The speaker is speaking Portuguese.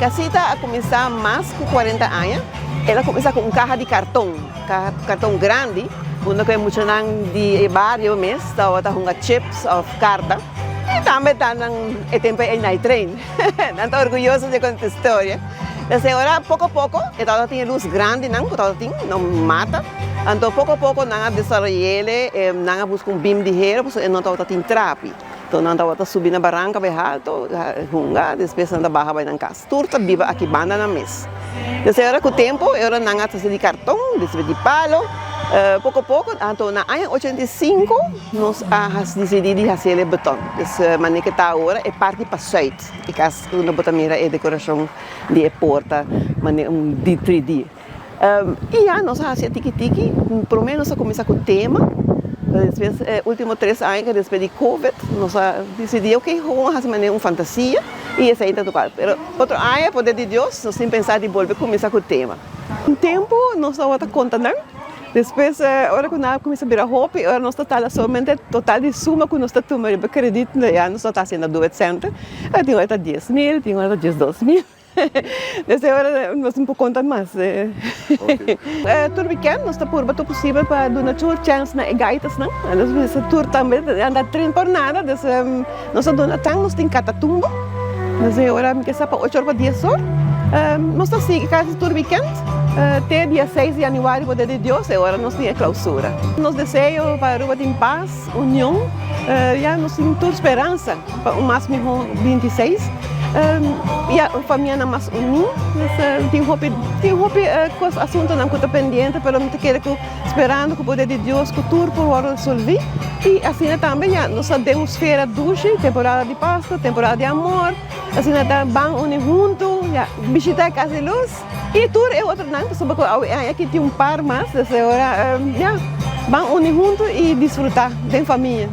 casita a começar mais com 40 anos. Ela começa com caixa de cartão grande, onde tem muito de barrio mesmo, está com chips of carta. E também está no tempo em trem. Estou orgulhosa de contar a história. Então, agora, pouco a pouco, ela tem luz grande, não mata. Então, pouco a pouco, nós desenvolvemos, nós buscamos BIM de dinheiro, porque não tem trape. Então, nós estamos subindo na barranca, depois nós barra na casa. Tudo vive aqui, banda na mesa. Então, agora, com o tempo, nós temos de cartão, de palo. Pouco a pouco, então, na ano 85, nós decidimos fazer o beton. Então, maneira que está agora é parte para suite. E caso uma botameira é decoração de porta, de 3D. E já nós fazemos tiki-tiki, pelo menos nós começamos com o tema. Depois, últimos 3 anos, depois de Covid, nós decidimos que vamos fazer uma fantasia e essa ainda tocava. Mas outro ano, poder de Deus, nós temos pensado em volver começar com o tema. Um tempo, nós estamos contando. Depois, agora que nós começamos a virar roupa, agora nós estamos somente total de suma que nós estamos tomando. Eu acredito que nós estamos fazendo 200. Tem hora 10 mil, tem hora 12 mil. Então, agora nós não podemos contar mais. Todo weekend, nós estamos por tudo possível para dar uma chance na gaitas. Esse tour também anda treino por nada. Nós temos Catatumbo. Agora, que está para 8 horas para 10 horas. Nós estamos assim, quase todo weekend. Até dia 6 de janeiro, poder de Deus, agora nós temos a clausura. Nós desejamos para a Aruba ter paz, união, já nós temos toda esperança para o máximo 26. E a família não mais unida, tem roupa com os assuntos não está pendente, mas não quero esperando que o poder de Deus, que tudo por resolver. E assim também, nós temos feira duche, temporada de Páscoa, temporada de amor, assim vamos unir juntos, visitar a Casa de Luz. E tudo é outro não, porque aqui tem par mais, agora vamos unir juntos e desfrutar de família.